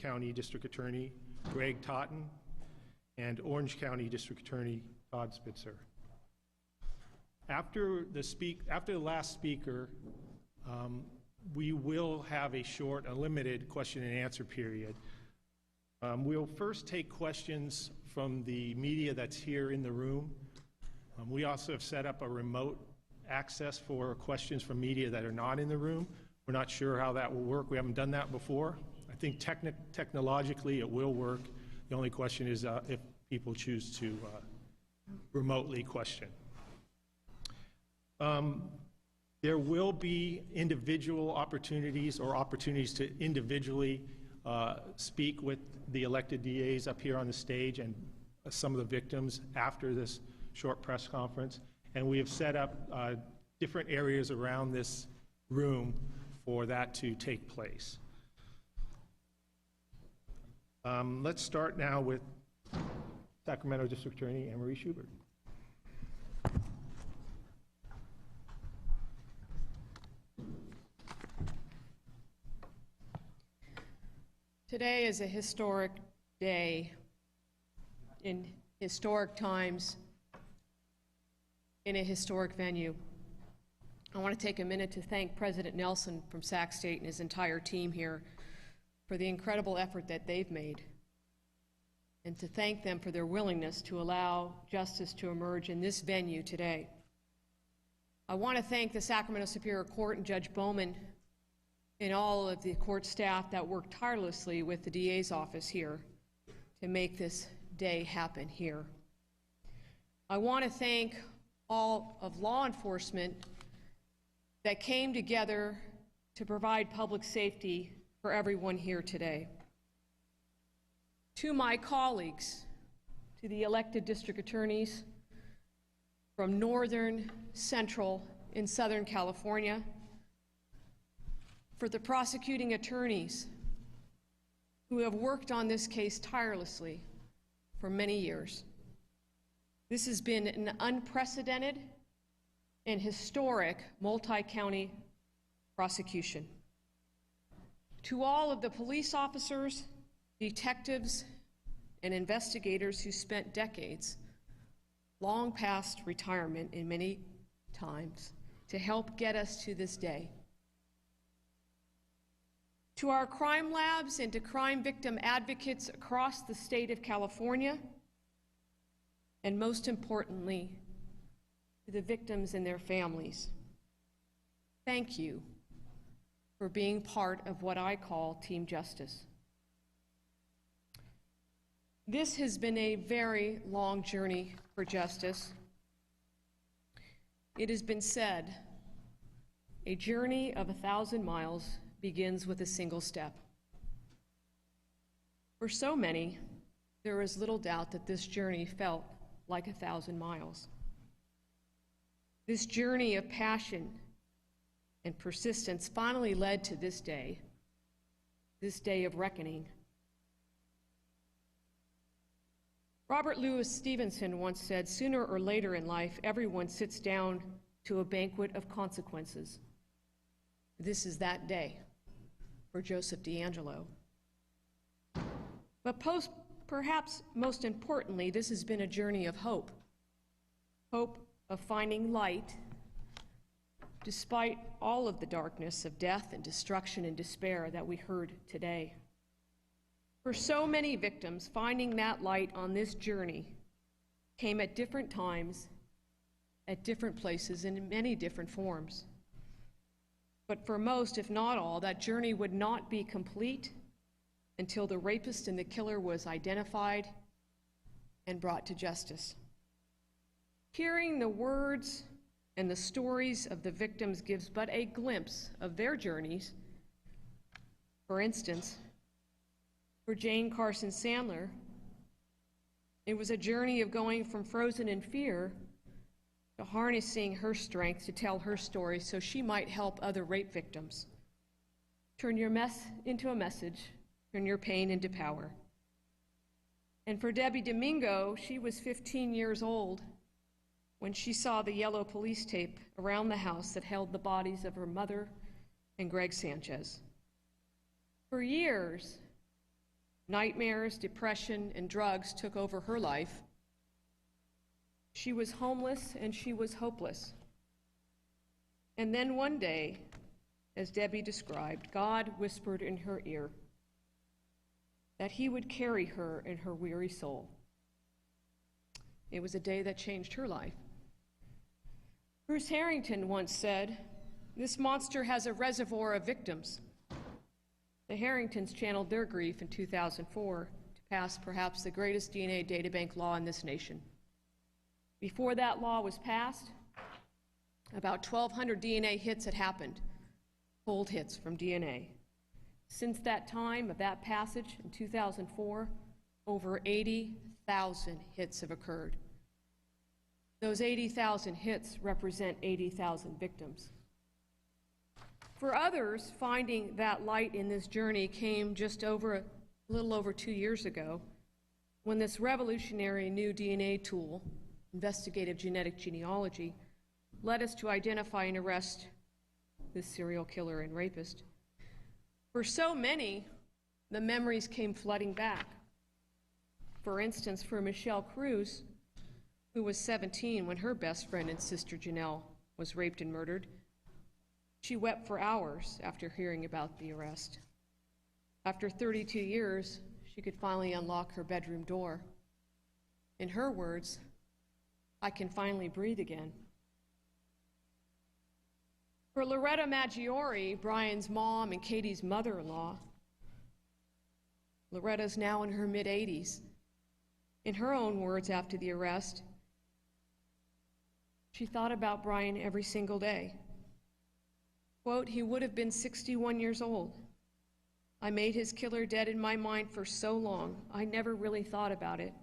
County District Attorney Gregg, and Orange County District Attorney Todd Spitzer. After the last speaker, we will have a limited question and answer period. We'll first take questions from the media that's here in the room. We also have set up a remote access for questions from media that are not in the room. We're not sure how that will work. We haven't done that before. I think technologically it will work. The only question is if people choose to remotely question. There will be individual opportunities or opportunities to individually speak with the elected DAs up here on the stage and some of the victims after this short press conference. And we have set up different areas around this room for that to take place. Let's start now with Sacramento District Attorney Anne-Marie Schubert. Today is a historic day in historic times in a historic venue. I want to take a minute to thank President Nelson from Sac State and his entire team here for the incredible effort that they've made, and to thank them for their willingness to allow justice to emerge in this venue today. I want to thank the Sacramento Superior Court and Judge Bowman and all of the court staff that worked tirelessly with the DA's office here to make this day happen here. I want to thank all of law enforcement that came together to provide public safety for everyone here today. To my colleagues, to the elected district attorneys from Northern, Central, and Southern California, for the prosecuting attorneys who have worked on this case tirelessly for many years. This has been an unprecedented and historic multi-county prosecution. To all of the police officers, detectives, and investigators who spent decades, long past retirement in many times, to help get us to this day. To our crime labs and to crime victim advocates across the state of California, and most importantly, to the victims and their families, thank you for being part of what I call Team Justice. This has been a very long journey for justice. It has been said, a journey of 1,000 miles begins with a single step. For so many, there is little doubt that this journey felt like 1,000 miles. This journey of passion and persistence finally led to this day of reckoning. Robert Louis Stevenson once said, "Sooner or later in life, everyone sits down to a banquet of consequences." This is that day for Joseph DeAngelo. But perhaps most importantly, this has been a journey of hope. Hope of finding light despite all of the darkness of death and destruction and despair that we heard today. For so many victims, finding that light on this journey came at different times, at different places, and in many different forms. But for most, if not all, that journey would not be complete until the rapist and the killer was identified and brought to justice. Hearing the words and the stories of the victims gives but a glimpse of their journeys. For instance, for Jane Carson Sandler, it was a journey of going from frozen in fear to harnessing her strength to tell her story so she might help other rape victims. Turn your mess into a message, turn your pain into power. And for Debbie Domingo, she was 15 years old when she saw the yellow police tape around the house that held the bodies of her mother and Gregg Sanchez. For years, Nightmares, depression, and drugs took over her life. She was homeless and she was hopeless. And then one day, as Debbie described, God whispered in her ear that he would carry her in her weary soul. It was a day that changed her life. Bruce Harrington once said, "This monster has a reservoir of victims." The Harringtons channeled their grief in 2004 to pass perhaps the greatest DNA databank law in this nation. Before that law was passed, about 1,200 DNA hits had happened, cold hits from DNA. Since that time of that passage in 2004, over 80,000 hits have occurred. Those 80,000 hits represent 80,000 victims. For others, finding that light in this journey came just a little over 2 years ago, when this revolutionary new DNA tool, investigative genetic genealogy, led us to identify and arrest this serial killer and rapist. For so many, the memories came flooding back. For instance, for Michelle Cruz, who was 17 when her best friend and sister Janelle was raped and murdered, she wept for hours after hearing about the arrest. After 32 years, she could finally unlock her bedroom door. In her words, "I can finally breathe again." For Loretta Maggiore, Brian's mom and Katie's mother-in-law, Loretta's now in her mid-80s. In her own words after the arrest, she thought about Brian every single day. Quote, "He would have been 61 years old. I made his killer dead in my mind for so long, I never really thought about it.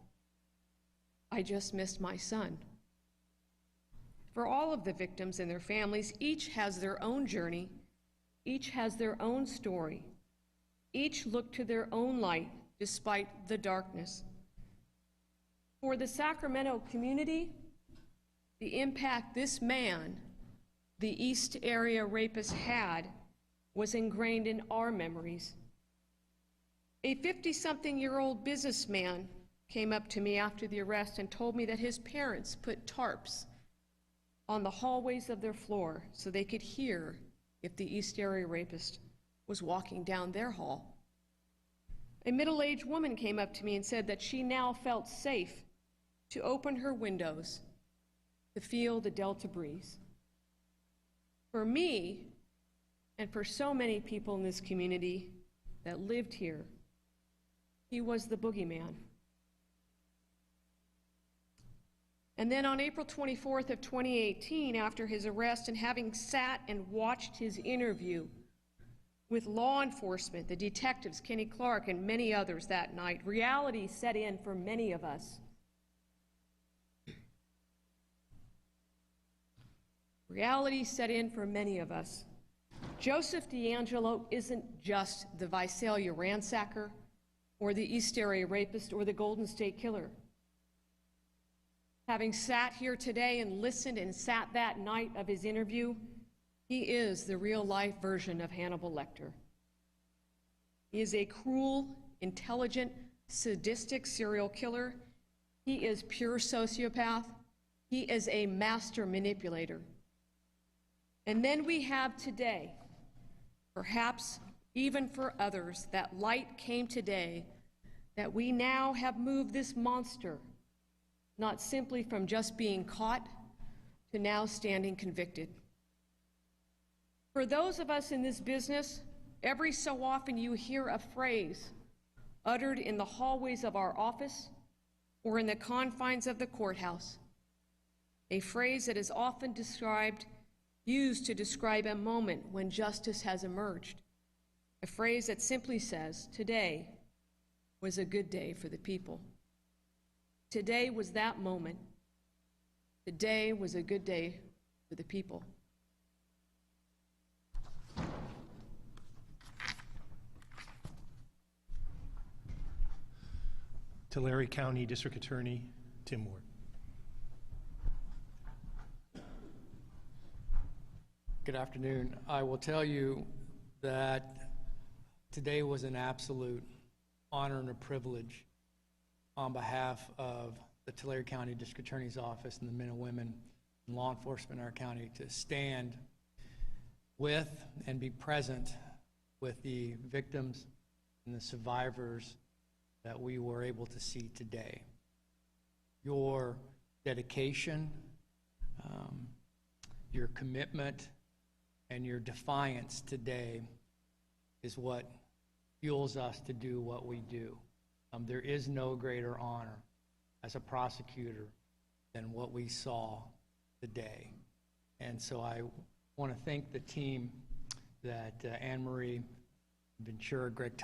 I just missed my son." For all of the victims and their families, each has their own journey, each has their own story, each look to their own light despite the darkness. For the Sacramento community, the impact this man, the East Area rapist, had was ingrained in our memories. A 50-something-year-old businessman came up to me after the arrest and told me that his parents put tarps on the hallways of their floor so they could hear if the East Area rapist was walking down their hall. A middle-aged woman came up to me and said that she now felt safe to open her windows to feel the Delta breeze. For me, and for so many people in this community that lived here, he was the boogeyman. And then on April 24th of 2018, after his arrest and having sat and watched his interview with law enforcement, the detectives, Kenny Clark and many others that night, reality set in for many of us. Reality set in for many of us. Joseph DeAngelo isn't just the Visalia ransacker or the East Area rapist or the Golden State Killer. Having sat here today and listened and sat that night of his interview, he is the real-life version of Hannibal Lecter. He is a cruel, intelligent, sadistic serial killer. He is pure sociopath. He is a master manipulator. And then we have today, perhaps even for others, that light came today, that we now have moved this monster not simply from just being caught to now standing convicted. For those of us in this business, every so often you hear a phrase uttered in the hallways of our office or in the confines of the courthouse, a phrase that is often used to describe a moment when justice has emerged, a phrase that simply says, "Today was a good day for the people." Today was that moment. Today was a good day for the people. Tulare County District Attorney Tim Ward. Good afternoon. I will tell you that today was an absolute honor and a privilege on behalf of the Tulare County District Attorney's Office and the men and women in law enforcement in our county to stand with and be present with the victims and the survivors that we were able to see today. Your dedication, your commitment, and your defiance today is what fuels us to do what we do. There is no greater honor as a prosecutor than what we saw today. And so I want to thank the team that Anne Marie, Ventura, Gregg,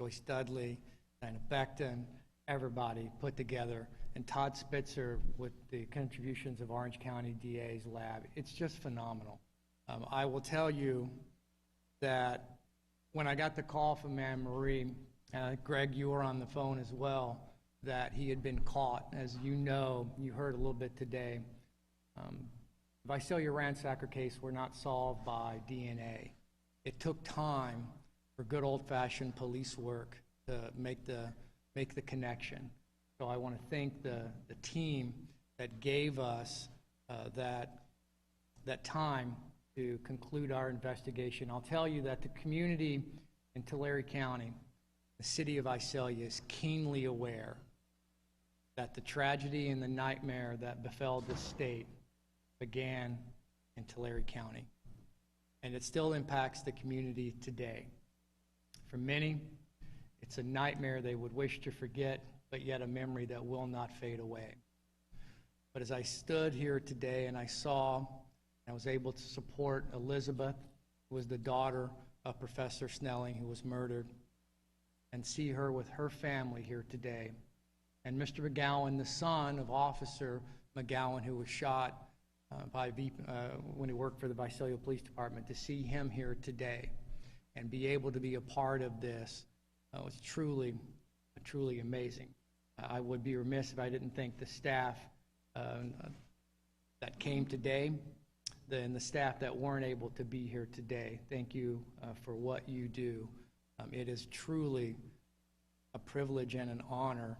Joyce, Dudley, and Becton, everybody put together, and Todd Spitzer with the contributions of Orange County DA's lab. It's just phenomenal. I will tell you that when I got the call from Anne Marie, Gregg, you were on the phone as well, that he had been caught. As you know, you heard a little bit today, the Visalia ransacker case were not solved by DNA. It took time for good old-fashioned police work to make the connection. So I want to thank the team that gave us that time to conclude our investigation. I'll tell you that the community in Tulare County, the city of Visalia, is keenly aware that the tragedy and the nightmare that befell this state began in Tulare County, and it still impacts the community today. For many, it's a nightmare they would wish to forget, but yet a memory that will not fade away. But as I stood here today and I was able to support Elizabeth, who was the daughter of Professor Snelling, who was murdered, and see her with her family here today, and Mr. McGowan, the son of Officer McGowan, who was shot when he worked for the Visalia Police Department, to see him here today and be able to be a part of this was truly amazing. I would be remiss if I didn't thank the staff that came today and the staff that weren't able to be here today. Thank you for what you do. It is truly a privilege and an honor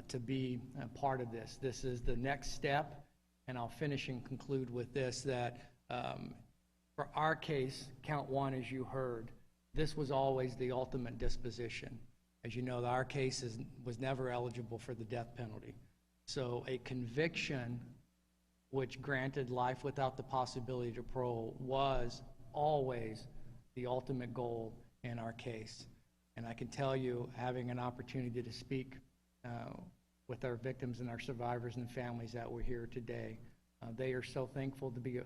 to be a part of this. This is the next step, and I'll finish and conclude with this, that for our case, count one, as you heard, this was always the ultimate disposition. As you know, our case was never eligible for the death penalty. So a conviction which granted life without the possibility of parole was always the ultimate goal in our case. And I can tell you, having an opportunity to speak with our victims and our survivors and families that were here today, they are so thankful to be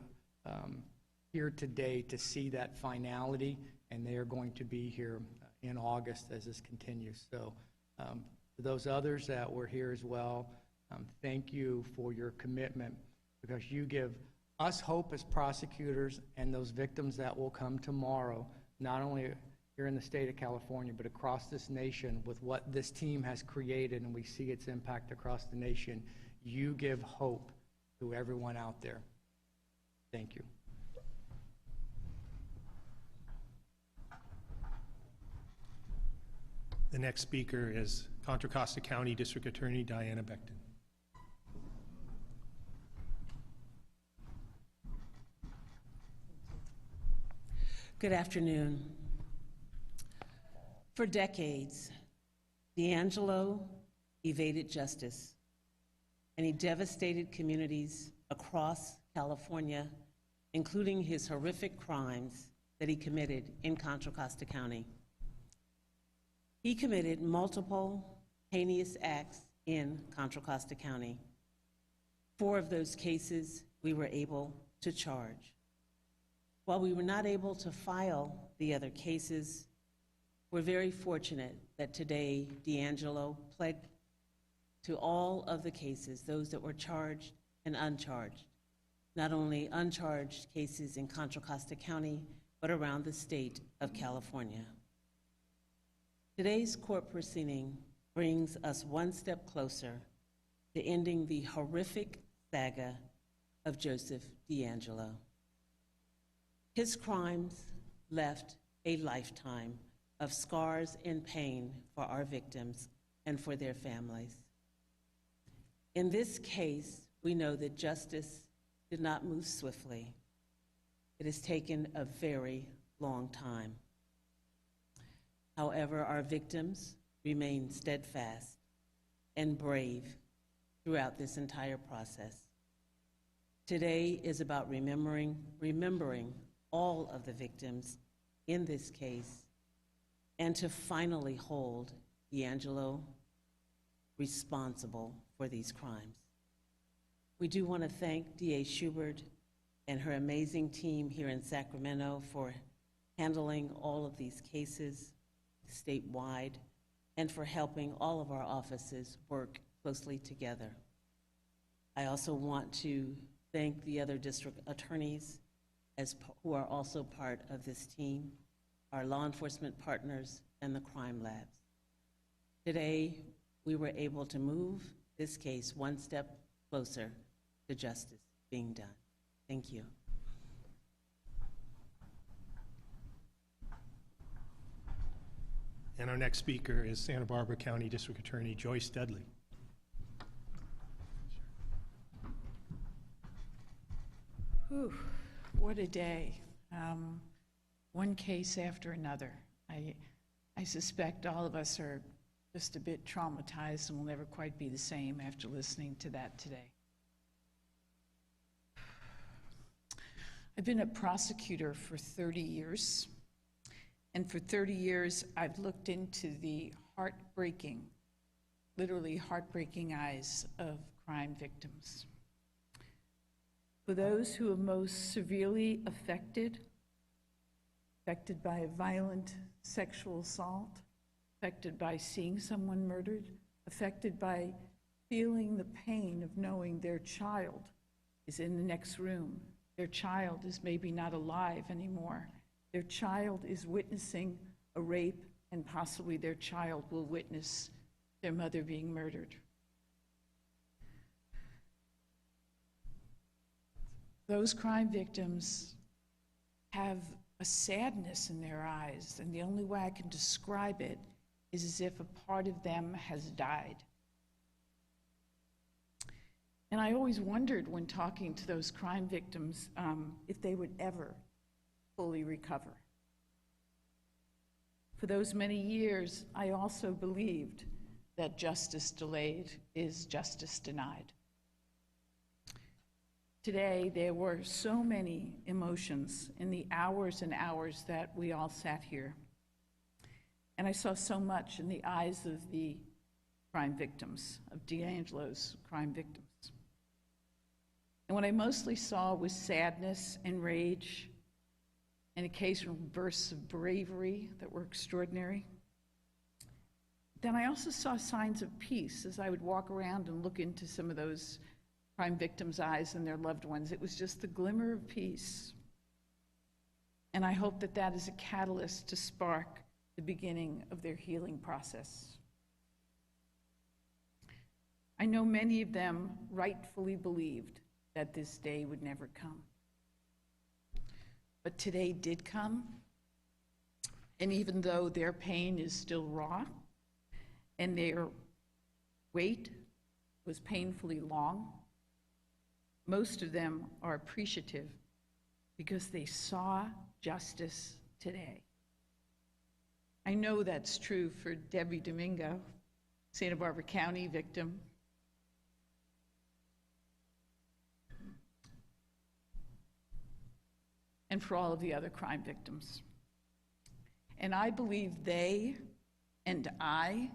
here today to see that finality, and they are going to be here in August as this continues. So for those others that were here as well, thank you for your commitment, because you give us hope as prosecutors and those victims that will come tomorrow, not only here in the state of California, but across this nation with what this team has created, and we see its impact across the nation. You give hope to everyone out there. Thank you. The next speaker is Contra Costa County District Attorney Diana Becton. Good afternoon. For decades, DeAngelo evaded justice, and he devastated communities across California, including his horrific crimes that he committed in Contra Costa County. He committed multiple heinous acts in Contra Costa County. 4 of those cases we were able to charge. While we were not able to file the other cases, we're very fortunate that today DeAngelo pled to all of the cases, those that were charged and uncharged. Not only uncharged cases in Contra Costa County, but around the state of California. Today's court proceeding brings us one step closer to ending the horrific saga of Joseph DeAngelo. His crimes left a lifetime of scars and pain for our victims and for their families. In this case, we know that justice did not move swiftly. It has taken a very long time. However, our victims remain steadfast and brave throughout this entire process. Today is about remembering all of the victims in this case and to finally hold DeAngelo responsible for these crimes. We do want to thank DA Schubert and her amazing team here in Sacramento for handling all of these cases statewide and for helping all of our offices work closely together. I also want to thank the other district attorneys who are also part of this team, our law enforcement partners, and the crime labs. Today, we were able to move this case one step closer to justice being done. Thank you. And our next speaker is Santa Barbara County District Attorney Joyce Dudley. Whew, what a day. One case after another. I suspect all of us are just a bit traumatized and will never quite be the same after listening to that today. I've been a prosecutor for 30 years, and for 30 years I've looked into the heartbreaking, literally heartbreaking eyes of crime victims. For those who are most severely affected by a violent sexual assault, affected by seeing someone murdered, affected by feeling the pain of knowing their child is in the next room, their child is maybe not alive anymore, their child is witnessing a rape, and possibly their child will witness their mother being murdered. Those crime victims have a sadness in their eyes, and the only way I can describe it is as if a part of them has died. And I always wondered when talking to those crime victims if they would ever fully recover. For those many years, I also believed that justice delayed is justice denied. Today, there were so many emotions in the hours and hours that we all sat here. And I saw so much in the eyes of the crime victims, of DeAngelo's crime victims. And what I mostly saw was sadness and rage and occasional bursts of bravery that were extraordinary. Then I also saw signs of peace as I would walk around and look into some of those crime victims' eyes and their loved ones. It was just the glimmer of peace. And I hope that that is a catalyst to spark the beginning of their healing process. I know many of them rightfully believed that this day would never come. But today did come, and even though their pain is still raw and their wait was painfully long, most of them are appreciative because they saw justice today. I know that's true for Debbie Domingo, Santa Barbara County victim. And for all of the other crime victims. And I believe they and I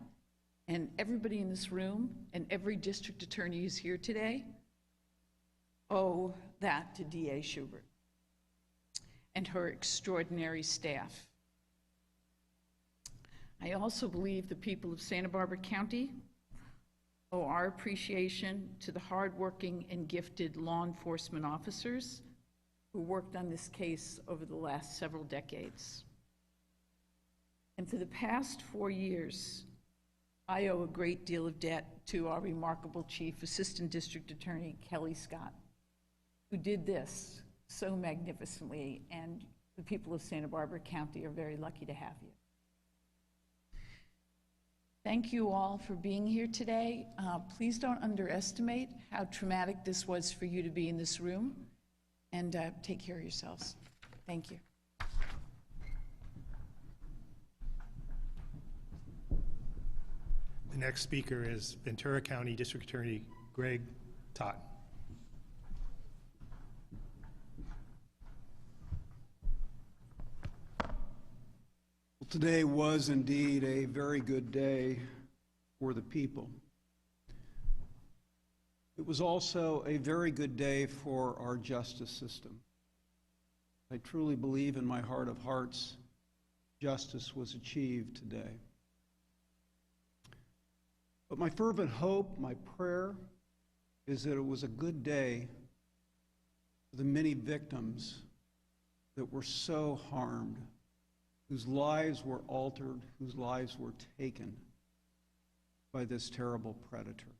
and everybody in this room and every district attorney who's here today owe that to DA Schubert and her extraordinary staff. I also believe the people of Santa Barbara County owe our appreciation to the hardworking and gifted law enforcement officers who worked on this case over the last several decades. And for the past 4 years, I owe a great deal of debt to our remarkable Chief Assistant District Attorney, Kelly Scott, who did this so magnificently, and the people of Santa Barbara County are very lucky to have you. Thank you all for being here today. Please don't underestimate how traumatic this was for you to be in this room, and take care of yourselves. Thank you. The next speaker is Ventura County District Attorney Gregg Todd. Well, today was indeed a very good day for the people. It was also a very good day for our justice system. I truly believe in my heart of hearts, justice was achieved today. But my fervent hope, my prayer, is that it was a good day for the many victims that were so harmed, whose lives were altered, whose lives were taken by this terrible predator.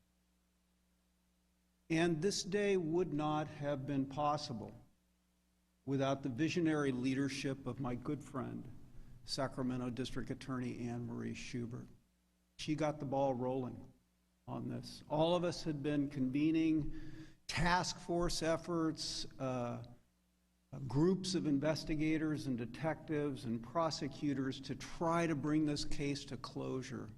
And this day would not have been possible without the visionary leadership of my good friend, Sacramento District Attorney Anne Marie Schubert. She got the ball rolling on this. All of us had been convening task force efforts, groups of investigators and detectives and prosecutors to try to bring this case to closure.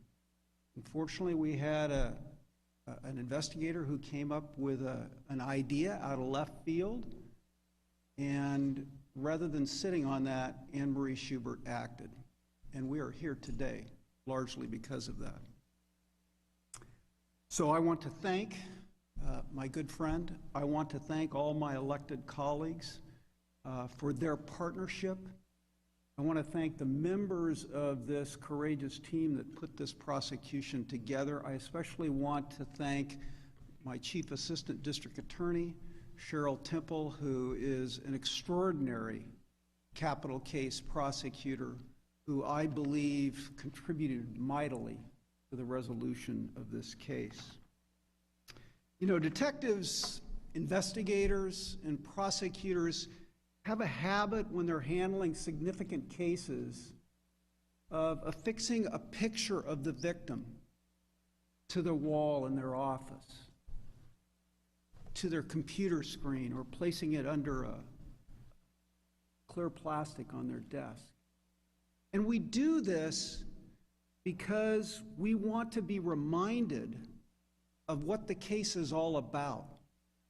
Unfortunately, we had an investigator who came up with an idea out of left field, and rather than sitting on that, Anne Marie Schubert acted. And we are here today largely because of that. So I want to thank my good friend. I want to thank all my elected colleagues for their partnership. I want to thank the members of this courageous team that put this prosecution together. I especially want to thank my Chief Assistant District Attorney, Cheryl Temple, who is an extraordinary capital case prosecutor who I believe contributed mightily to the resolution of this case. You know, detectives, investigators, and prosecutors have a habit when they're handling significant cases of affixing a picture of the victim to the wall in their office, to their computer screen, or placing it under a clear plastic on their desk. And we do this because we want to be reminded of what the case is all about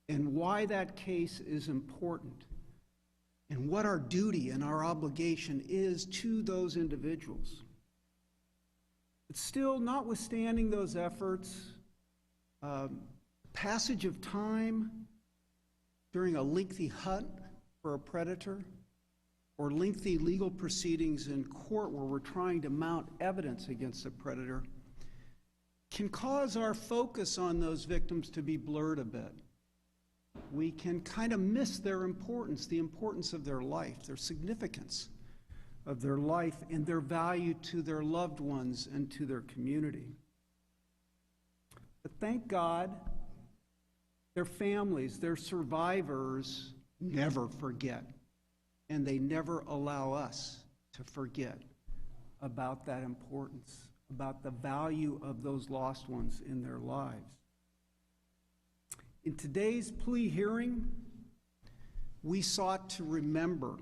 and why that case is important and what our duty and our obligation is to those individuals. But still, notwithstanding those efforts, passage of time during a lengthy hunt for a predator, or lengthy legal proceedings in court where we're trying to mount evidence against a predator, can cause our focus on those victims to be blurred a bit. We can kind of miss their importance, the importance of their life, their significance of their life, and their value to their loved ones and to their community. But thank God, their families, their survivors never forget. And they never allow us to forget about that importance, about the value of those lost ones in their lives. In today's plea hearing, we sought to remember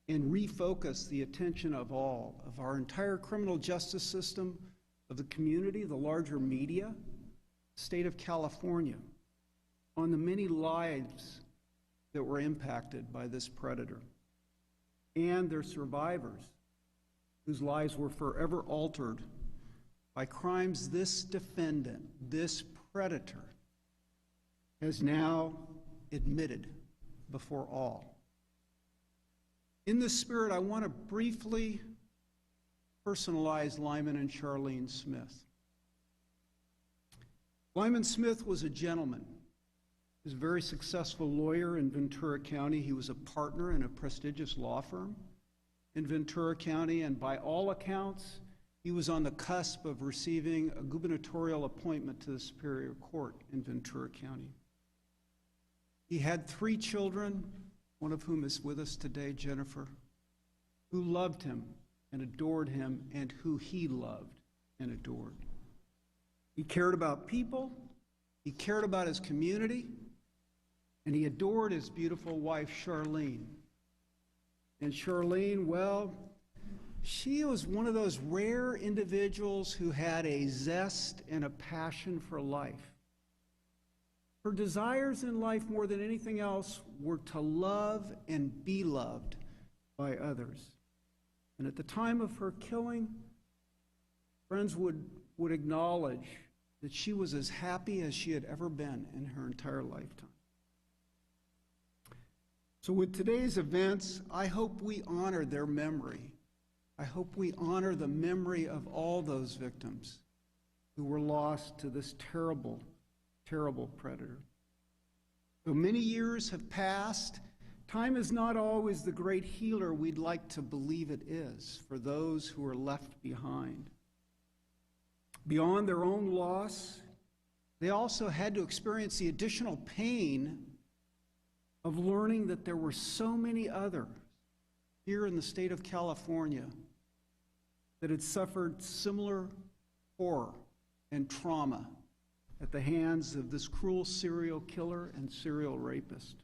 and refocus the attention of all, of our entire criminal justice system, of the community, the larger media, state of California, on the many lives that were impacted by this predator, and their survivors, whose lives were forever altered by crimes this defendant, this predator, has now admitted before all. In this spirit, I want to briefly personalize Lyman and Charlene Smith. Lyman Smith was a gentleman. He was a very successful lawyer in Ventura County. He was a partner in a prestigious law firm in Ventura County, and by all accounts, he was on the cusp of receiving a gubernatorial appointment to the Superior Court in Ventura County. He had 3 children, one of whom is with us today, Jennifer, who loved him and adored him, and who he loved and adored. He cared about people, he cared about his community, and he adored his beautiful wife, Charlene. And Charlene, well, she was one of those rare individuals who had a zest and a passion for life. Her desires in life, more than anything else, were to love and be loved by others. And at the time of her killing, friends would acknowledge that she was as happy as she had ever been in her entire lifetime. So with today's events, I hope we honor their memory. I hope we honor the memory of all those victims who were lost to this terrible, terrible predator. Though many years have passed, time is not always the great healer we'd like to believe it is for those who are left behind. Beyond their own loss, they also had to experience the additional pain of learning that there were so many others here in the state of California that had suffered similar horror and trauma at the hands of this cruel serial killer and serial rapist.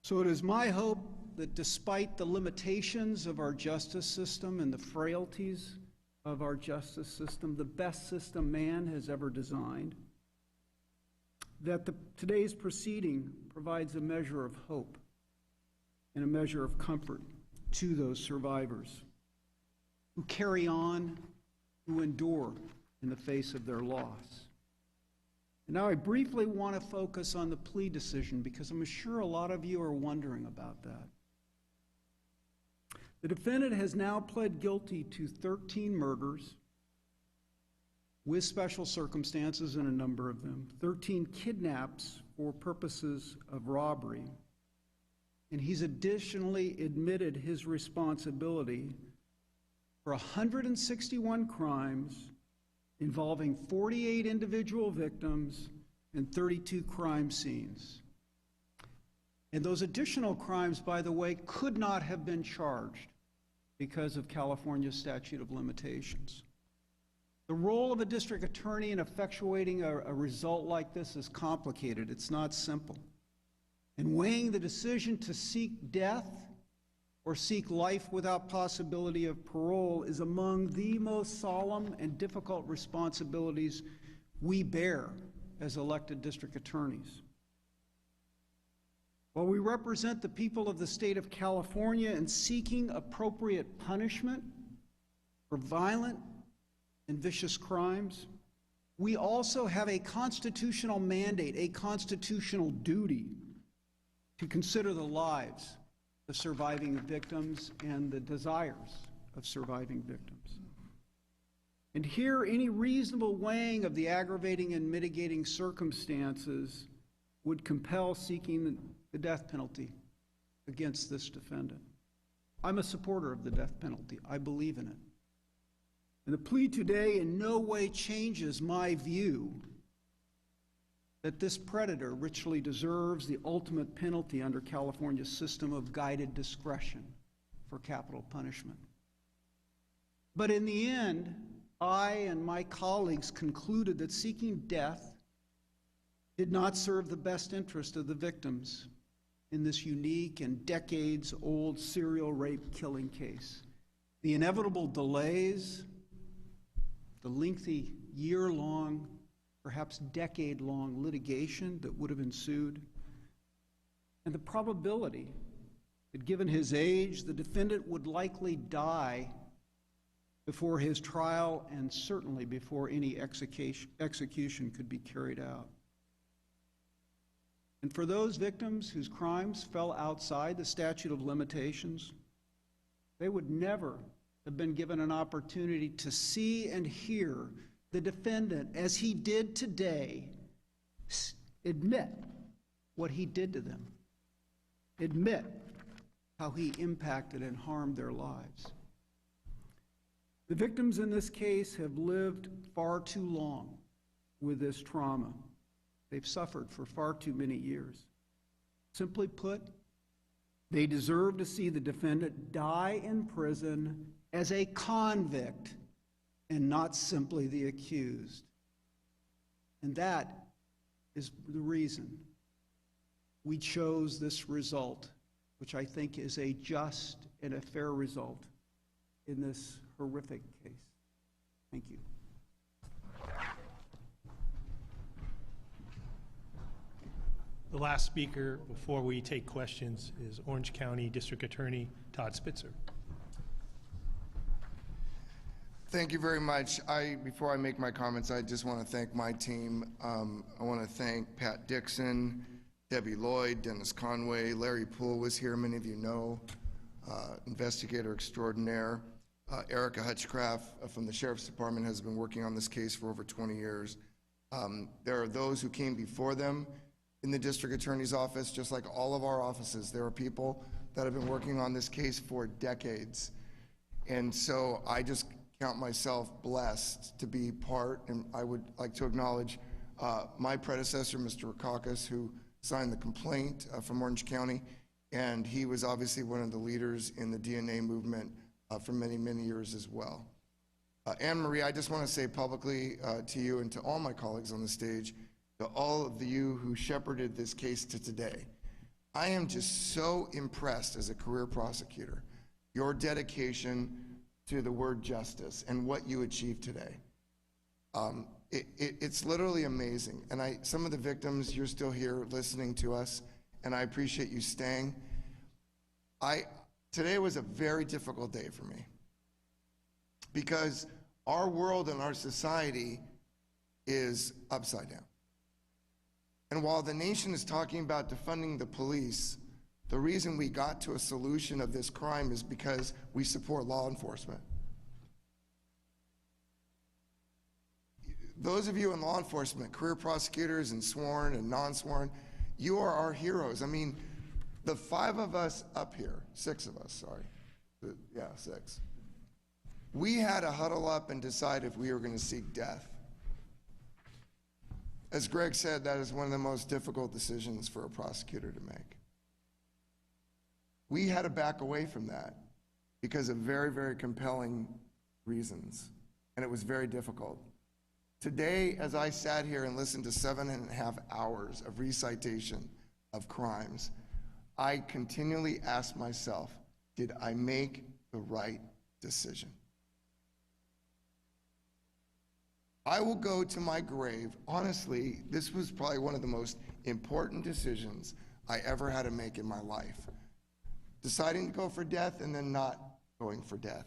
So it is my hope that despite the limitations of our justice system and the frailties of our justice system, the best system man has ever designed, that today's proceeding provides a measure of hope and a measure of comfort to those survivors who carry on, who endure in the face of their loss. And now I briefly want to focus on the plea decision because I'm sure a lot of you are wondering about that. The defendant has now pled guilty to 13 murders with special circumstances in a number of them, 13 kidnaps for purposes of robbery, and he's additionally admitted his responsibility for 161 crimes involving 48 individual victims and 32 crime scenes. And those additional crimes, by the way, could not have been charged because of California's statute of limitations. The role of a district attorney in effectuating a result like this is complicated. It's not simple. And weighing the decision to seek death or seek life without possibility of parole is among the most solemn and difficult responsibilities we bear as elected district attorneys. While we represent the people of the state of California in seeking appropriate punishment for violent and vicious crimes, we also have a constitutional mandate, a constitutional duty to consider the lives of surviving victims and the desires of surviving victims. And here, any reasonable weighing of the aggravating and mitigating circumstances would compel seeking the death penalty against this defendant. I'm a supporter of the death penalty. I believe in it. And the plea today in no way changes my view that this predator richly deserves the ultimate penalty under California's system of guided discretion for capital punishment. But in the end, I and my colleagues concluded that seeking death did not serve the best interest of the victims in this unique and decades-old serial rape killing case. The inevitable delays, the lengthy year-long, perhaps decade-long litigation that would have ensued, and the probability that given his age, the defendant would likely die before his trial and certainly before any execution could be carried out. And for those victims whose crimes fell outside the statute of limitations, they would never have been given an opportunity to see and hear the defendant, as he did today, admit what he did to them, admit how he impacted and harmed their lives. The victims in this case have lived far too long with this trauma. They've suffered for far too many years. Simply put, they deserve to see the defendant die in prison as a convict and not simply the accused. And that is the reason we chose this result, which I think is a just and a fair result in this horrific case. Thank you. The last speaker before we take questions is Orange County District Attorney Todd Spitzer. Thank you very much. Before I make my comments, I just want to thank my team. I want to thank Pat Dixon, Debbie Lloyd, Dennis Conway, Larry Poole was here, many of you know, investigator extraordinaire. Erica Hutchcraft from the Sheriff's Department has been working on this case for over 20 years. There are those who came before them in the District Attorney's office, just like all of our offices. There are people that have been working on this case for decades. And so I just count myself blessed to be part, and I would like to acknowledge my predecessor, Mr. Rakakis, who signed the complaint from Orange County, and he was obviously one of the leaders in the DNA movement for many, many years as well. Anne Marie, I just want to say publicly to you and to all my colleagues on the stage, to all of you who shepherded this case to today, I am just so impressed as a career prosecutor, your dedication to the word justice and what you achieved today. It's literally amazing. And some of the victims, you're still here listening to us, and I appreciate you staying. Today was a very difficult day for me because our world and our society is upside down. And while the nation is talking about defunding the police, the reason we got to a solution of this crime is because we support law enforcement. Those of you in law enforcement, career prosecutors and sworn and non-sworn, you are our heroes. I mean, the 5 of us up here, 6 of us, sorry. Yeah, 6. We had to huddle up and decide if we were going to seek death. As Gregg said, that is one of the most difficult decisions for a prosecutor to make. We had to back away from that because of very, very compelling reasons, and it was very difficult. Today, as I sat here and listened to 7.5 hours of recitation of crimes, I continually asked myself, did I make the right decision? I will go to my grave. Honestly, this was probably one of the most important decisions I ever had to make in my life. Deciding to go for death and then not going for death.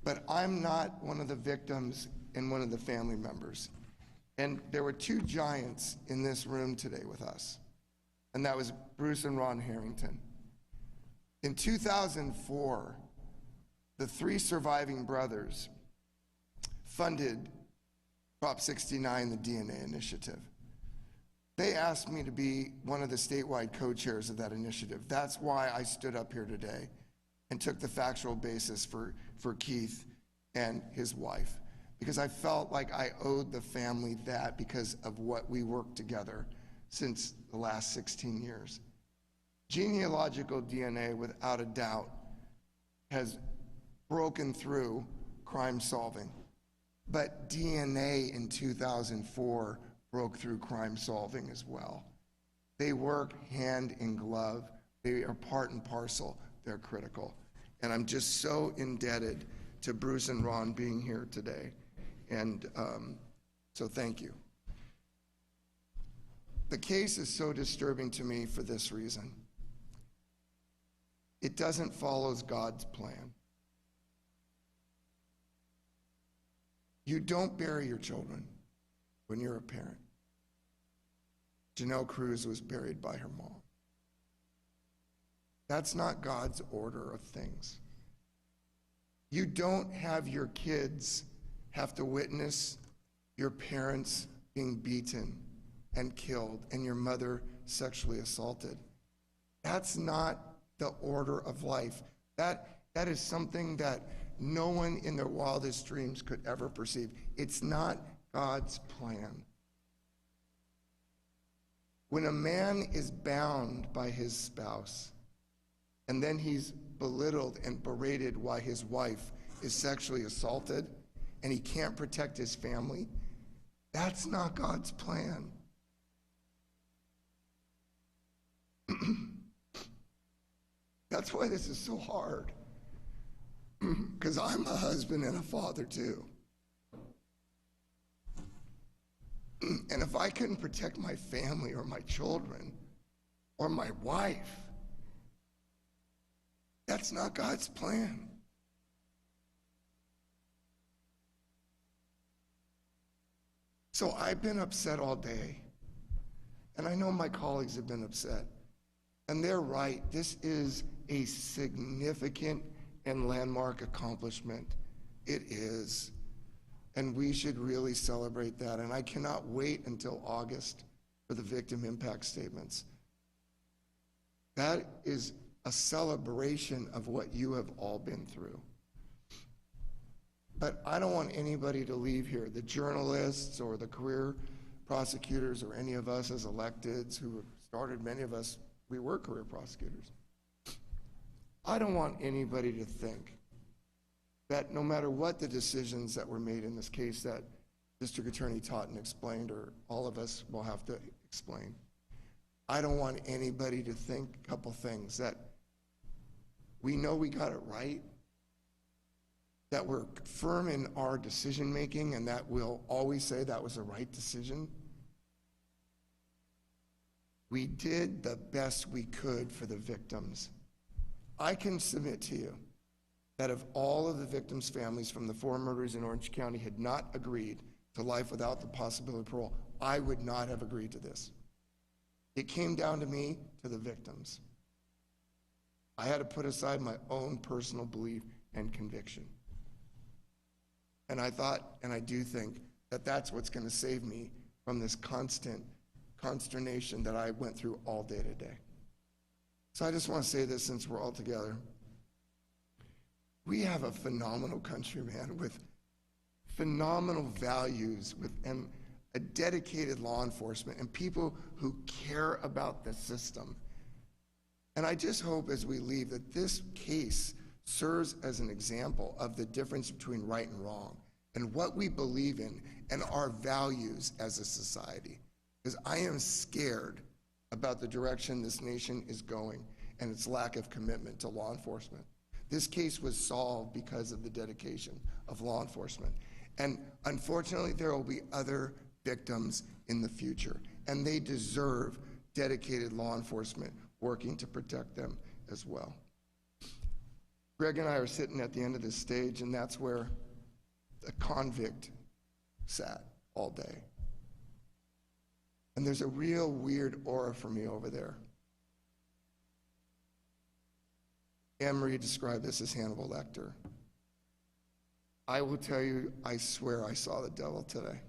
But I'm not one of the victims and one of the family members. And there were 2 giants in this room today with us, and that was Bruce and Ron Harrington. In 2004, the 3 surviving brothers funded Prop 69, the DNA initiative. They asked me to be one of the statewide co-chairs of that initiative. That's why I stood up here today and took the factual basis for Keith and his wife, because I felt like I owed the family that because of what we worked together since the last 16 years. Genealogical DNA, without a doubt, has broken through crime solving. But DNA in 2004 broke through crime solving as well. They work hand in glove. They are part and parcel. They're critical. And I'm just so indebted to Bruce and Ron being here today. And so thank you. The case is so disturbing to me for this reason. It doesn't follow God's plan. You don't bury your children when you're a parent. Janelle Cruz was buried by her mom. That's not God's order of things. You don't have your kids have to witness your parents being beaten and killed and your mother sexually assaulted. That's not the order of life. That is something that no one in their wildest dreams could ever perceive. It's not God's plan. When a man is bound by his spouse, and then he's belittled and berated while his wife is sexually assaulted and he can't protect his family, that's not God's plan. That's why this is so hard. Because I'm a husband and a father too. And if I couldn't protect my family or my children or my wife, that's not God's plan. So I've been upset all day. And I know my colleagues have been upset. And they're right. This is a significant and landmark accomplishment. It is. And we should really celebrate that. And I cannot wait until August for the victim impact statements. That is a celebration of what you have all been through. But I don't want anybody to leave here, the journalists or the career prosecutors or any of us as electeds who started, many of us, we were career prosecutors. I don't want anybody to think that no matter what the decisions that were made in this case that District Attorney Todd explained, or all of us will have to explain, I don't want anybody to think a couple things, that we know we got it right, that we're firm in our decision making, and that we'll always say that was the right decision. We did the best we could for the victims. I can submit to you that if all of the victims' families from the 4 murders in Orange County had not agreed to life without the possibility of parole, I would not have agreed to this. It came down to me, to the victims. I had to put aside my own personal belief and conviction. And I thought, and I do think, that that's what's going to save me from this constant consternation that I went through all day today. So I just want to say this since we're all together. We have a phenomenal country, man, with phenomenal values, and a dedicated law enforcement, and people who care about the system. And I just hope as we leave that this case serves as an example of the difference between right and wrong, and what we believe in, and our values as a society. Because I am scared about the direction this nation is going and its lack of commitment to law enforcement. This case was solved because of the dedication of law enforcement. And unfortunately, there will be other victims in the future, and they deserve dedicated law enforcement working to protect them as well. Gregg and I are sitting at the end of this stage, and that's where a convict sat all day. And there's a real weird aura for me over there. Anne-Marie described this as Hannibal Lecter. I will tell you, I swear I saw the devil today.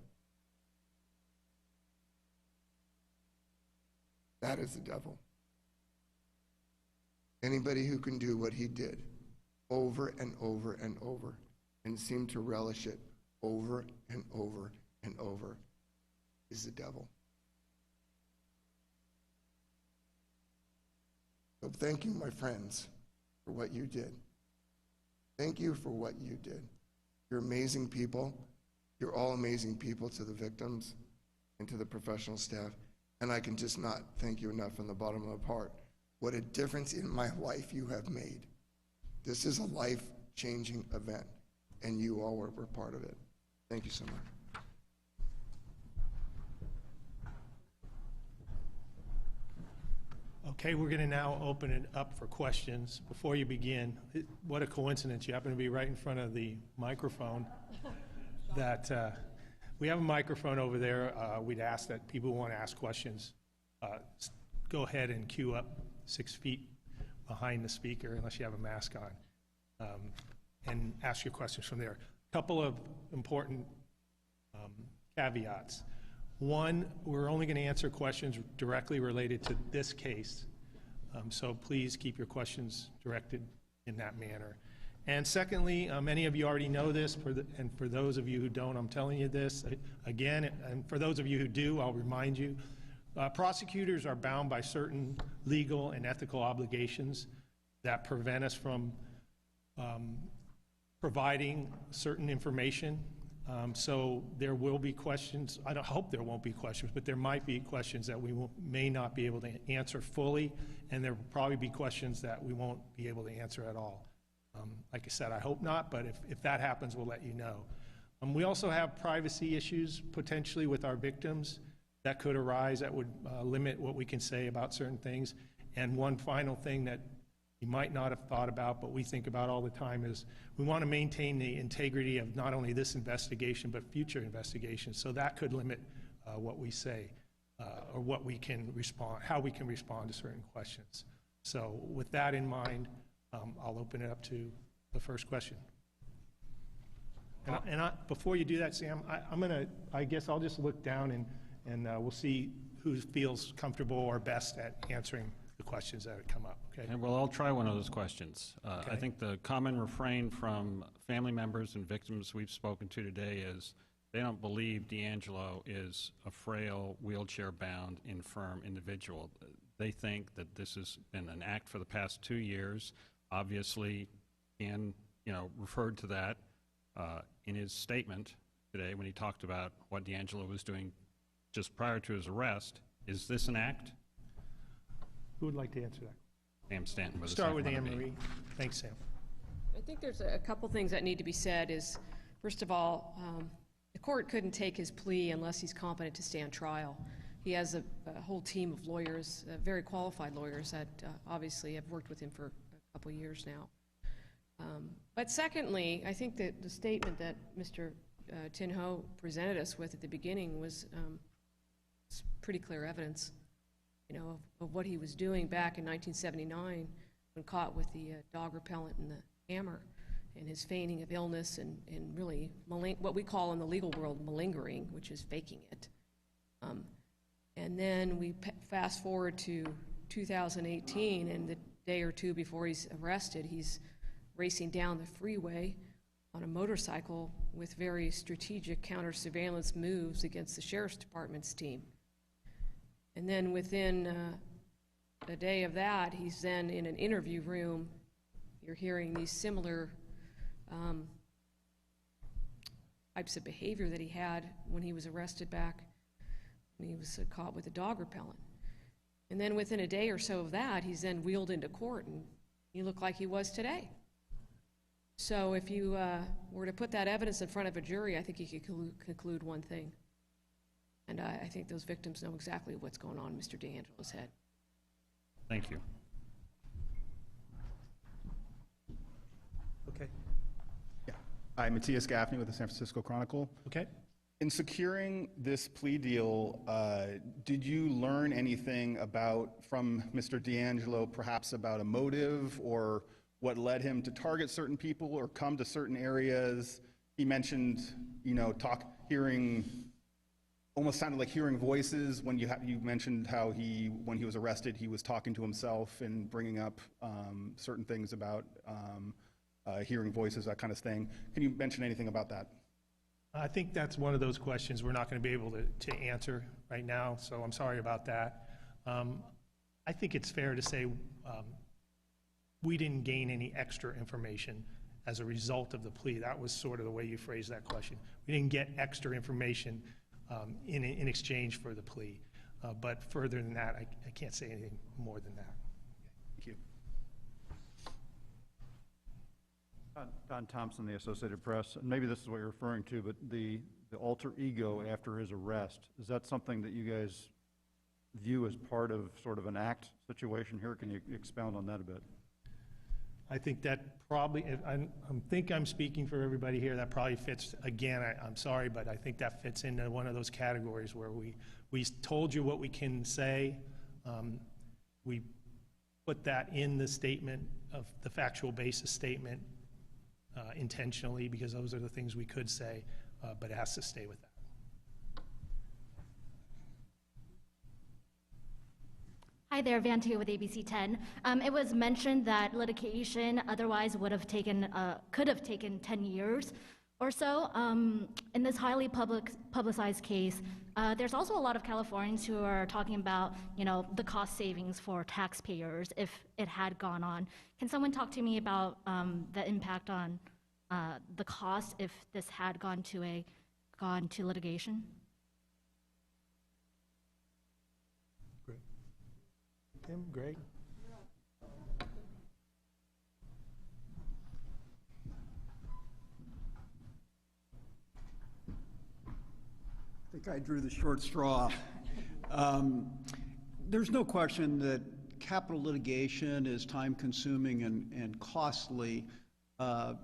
That is the devil. Anybody who can do what he did over and over and over and seem to relish it over and over and over is the devil. So thank you, my friends, for what you did. Thank you for what you did. You're amazing people. You're all amazing people, to the victims and to the professional staff. And I can just not thank you enough from the bottom of my heart. What a difference in my life you have made. This is a life-changing event, and you all were part of it. Thank you so much. Okay, we're going to now open it up for questions. Before you begin, what a coincidence. You happen to be right in front of the microphone. We have a microphone over there. We'd ask that people who want to ask questions go ahead and queue up 6 feet behind the speaker, unless you have a mask on, and ask your questions from there. A couple of important caveats. One, we're only going to answer questions directly related to this case, so please keep your questions directed in that manner. And secondly, many of you already know this, and for those of you who don't, I'm telling you this again, and for those of you who do, I'll remind you, prosecutors are bound by certain legal and ethical obligations that prevent us from providing certain information. So there will be questions. I don't hope there won't be questions, but there might be questions that we may not be able to answer fully, and there will probably be questions that we won't be able to answer at all. Like I said, I hope not, but if that happens, we'll let you know. We also have privacy issues potentially with our victims that could arise that would limit what we can say about certain things. And one final thing that you might not have thought about, but we think about all the time, is we want to maintain the integrity of not only this investigation, but future investigations. So that could limit what we say or what we can respond, how we can respond to certain questions. So with that in mind, I'll open it up to the first question. Before you do that, Sam, I guess I'll just look down and we'll see who feels comfortable or best at answering the questions that come up, okay? And well, I'll try one of those questions. Okay. I think the common refrain from family members and victims we've spoken to today is they don't believe DeAngelo is a frail, wheelchair-bound, infirm individual. They think that this has been an act for the past 2 years. Obviously, Dan, referred to that in his statement today when he talked about what DeAngelo was doing just prior to his arrest. Is this an act? Who would like to answer that? Sam Stanton. Start with Anne Marie. Thanks, Sam. I think there's a couple things that need to be said is, first of all, the court couldn't take his plea unless he's competent to stand trial. He has a whole team of lawyers, very qualified lawyers that obviously have worked with him for a couple years now. But secondly, I think that the statement that Mr. Tinho presented us with at the beginning was pretty clear evidence, of what he was doing back in 1979 when caught with the dog repellent and the hammer, and his feigning of illness and really what we call in the legal world malingering, which is faking it. And then we fast forward to 2018, and the day or two before he's arrested, he's racing down the freeway on a motorcycle with very strategic counter-surveillance moves against the sheriff's department's team. And then within a day of that, he's then in an interview room. You're hearing these similar types of behavior that he had when he was arrested back when he was caught with a dog repellent. And then within a day or so of that, he's then wheeled into court, and he looked like he was today. So if you were to put that evidence in front of a jury, I think you could conclude one thing. And I think those victims know exactly what's going on in Mr. DeAngelo's head. Thank you. Okay. Yeah. I'm Matthias Gaffney with the San Francisco Chronicle. Okay. In securing this plea deal, did you learn anything from Mr. DeAngelo, perhaps about a motive or what led him to target certain people or come to certain areas? He mentioned, almost sounded like hearing voices when you mentioned how when he was arrested, he was talking to himself and bringing up certain things about hearing voices, that kind of thing. Can you mention anything about that? I think that's one of those questions we're not going to be able to answer right now, so I'm sorry about that. I think it's fair to say we didn't gain any extra information as a result of the plea. That was sort of the way you phrased that question. We didn't get extra information in exchange for the plea. But further than that, I can't say anything more than that. Thank you. Don Thompson, the Associated Press, and maybe this is what you're referring to, but the alter ego after his arrest, is that something that you guys view as part of sort of an act situation here? Can you expound on that a bit? I think that probably, I think I'm speaking for everybody here, that probably fits, again, I'm sorry, but I think that fits into one of those categories where we told you what we can say. We put that in the statement of the factual basis statement intentionally, because those are the things we could say, but it has to stay with that. Hi there, Ventura with ABC 10. It was mentioned that litigation otherwise could have taken 10 years or so. In this highly publicized case, there's also a lot of Californians who are talking about, the cost savings for taxpayers if it had gone on. Can someone talk to me about the impact on the cost if this had gone to litigation? Tim, Gregg? I think I drew the short straw. There's no question that capital litigation is time-consuming and costly. On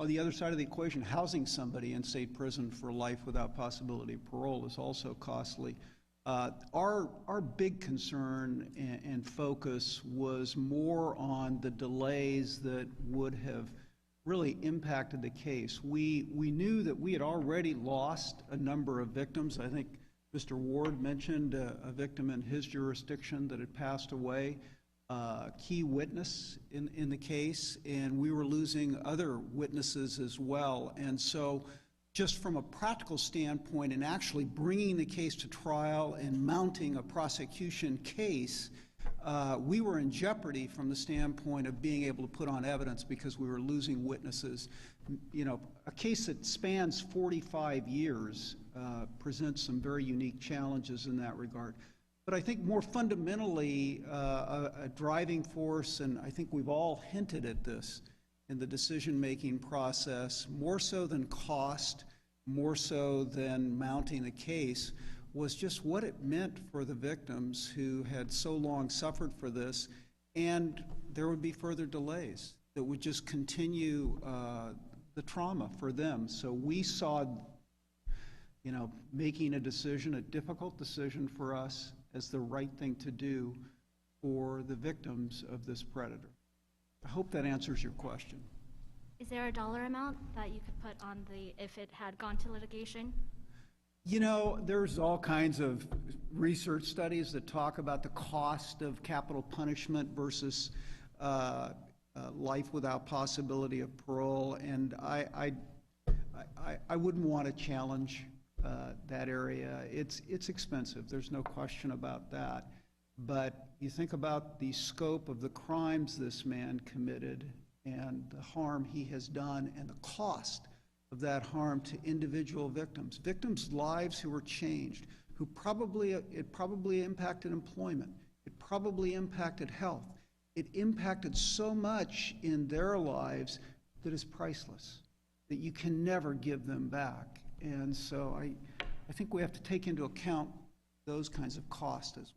the other side of the equation, housing somebody in state prison for life without possibility of parole is also costly. Our big concern and focus was more on the delays that would have really impacted the case. We knew that we had already lost a number of victims. I think Mr. Ward mentioned a victim in his jurisdiction that had passed away, key witness in the case, and we were losing other witnesses as well. And so just from a practical standpoint and actually bringing the case to trial and mounting a prosecution case, we were in jeopardy from the standpoint of being able to put on evidence because we were losing witnesses. You know, a case that spans 45 years presents some very unique challenges in that regard. But I think more fundamentally, a driving force, and I think we've all hinted at this in the decision-making process, more so than cost, more so than mounting a case, was just what it meant for the victims who had so long suffered for this, and there would be further delays that would just continue the trauma for them. So we saw, you know, making a decision, a difficult decision for us, as the right thing to do for the victims of this predator. I hope that answers your question. Is there a dollar amount that you could put on if it had gone to litigation? You know, there's all kinds of research studies that talk about the cost of capital punishment versus life without possibility of parole, and I wouldn't want to challenge that area. It's expensive, there's no question about that. But you think about the scope of the crimes this man committed and the harm he has done and the cost of that harm to individual victims' lives who were changed, who it probably impacted employment, it probably impacted health. It impacted so much in their lives that is priceless, that you can never give them back. And so I think we have to take into account those kinds of costs as well.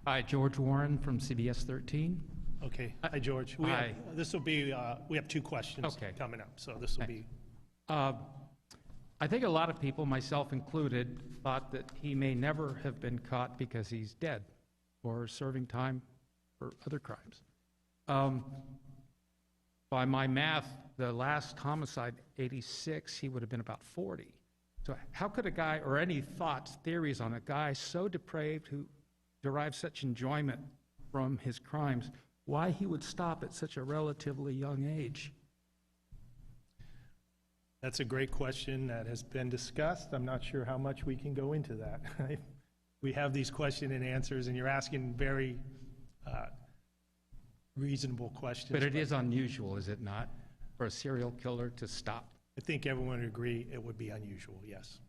Hi, George Warren from CBS 13. Okay. Hi, George. Hi. This will be, we have two questions coming up, so this will be. I think a lot of people, myself included, thought that he may never have been caught because he's dead or serving time for other crimes. By my math, the last homicide, 86, he would have been about 40. So how could a guy, or any thoughts, theories on a guy so depraved who derives such enjoyment from his crimes, why he would stop at such a relatively young age? That's a great question that has been discussed. I'm not sure how much we can go into that. We have these question and answers, and you're asking very reasonable questions. But it is unusual, is it not, for a serial killer to stop? I think everyone would agree it would be unusual, yes.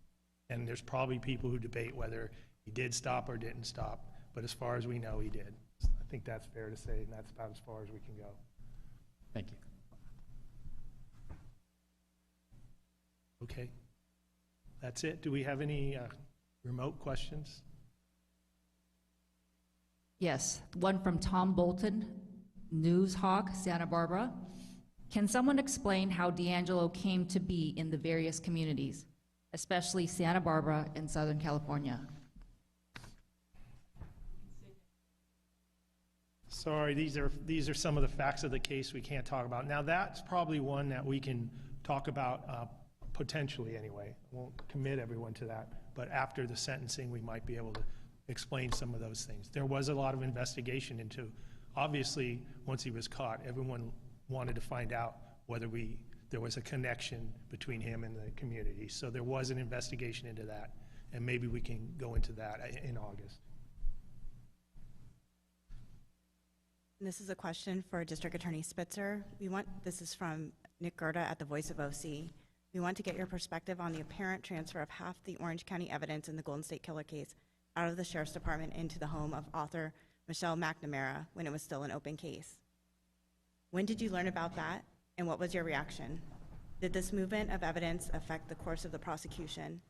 And there's probably people who debate whether he did stop or didn't stop, but as far as we know, he did. I think that's fair to say, and that's about as far as we can go. Thank you. Okay. That's it. Do we have any remote questions? Yes, one from Tom Bolton, News Hawk, Santa Barbara. Can someone explain how DeAngelo came to be in the various communities, especially Santa Barbara and Southern California? Sorry, these are some of the facts of the case we can't talk about. Now, that's probably one that we can talk about potentially anyway. I won't commit everyone to that, but after the sentencing, we might be able to explain some of those things. There was a lot of investigation into, obviously, once he was caught, everyone wanted to find out whether there was a connection between him and the community. So there was an investigation into that, and maybe we can go into that in August. This is a question for District Attorney Spitzer. This is from Nick Gerda at the Voice of OC. We want to get your perspective on the apparent transfer of half the Orange County evidence in the Golden State Killer case out of the Sheriff's Department into the home of author Michelle McNamara when it was still an open case. When did you learn about that, and what was your reaction? Did this movement of evidence affect the course of the prosecution?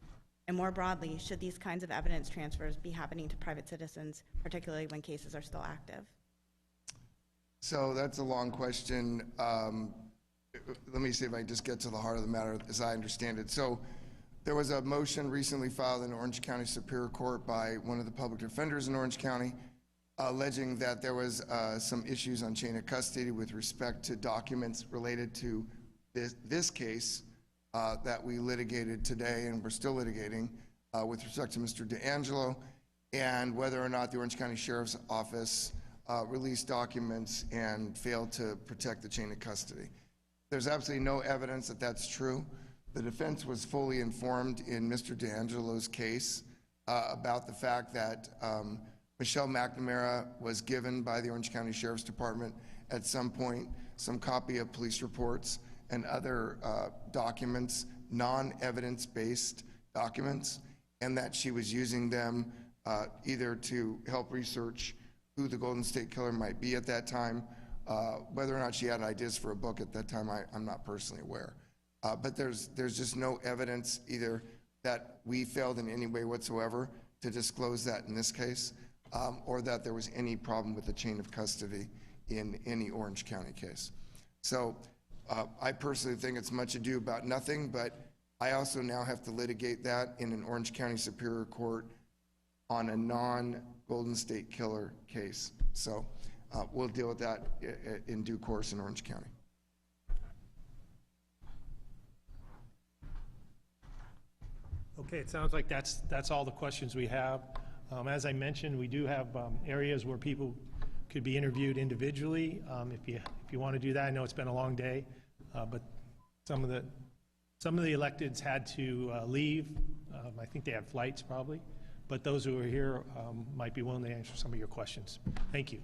And more broadly, should these kinds of evidence transfers be happening to private citizens, particularly when cases are still active? So that's a long question. Let me see if I can just get to the heart of the matter as I understand it. So there was a motion recently filed in Orange County Superior Court by one of the public defenders in Orange County alleging that there was some issues on chain of custody with respect to documents related to this case that we litigated today and we're still litigating with respect to Mr. DeAngelo, and whether or not the Orange County Sheriff's Office released documents and failed to protect the chain of custody. There's absolutely no evidence that that's true. The defense was fully informed in Mr. DeAngelo's case about the fact that Michelle McNamara was given by the Orange County Sheriff's Department at some point some copy of police reports and other documents, non-evidence-based documents, and that she was using them either to help research who the Golden State Killer might be at that time. Whether or not she had ideas for a book at that time, I'm not personally aware. But there's just no evidence either that we failed in any way whatsoever to disclose that in this case, or that there was any problem with the chain of custody in any Orange County case. So I personally think it's much ado about nothing, but I also now have to litigate that in an Orange County Superior Court on a non-Golden State Killer case. So we'll deal with that in due course in Orange County. Okay, it sounds like that's all the questions we have. As I mentioned, we do have areas where people could be interviewed individually. If you want to do that, I know it's been a long day, but some of the electeds had to leave. I think they had flights probably, but those who are here might be willing to answer some of your questions. Thank you.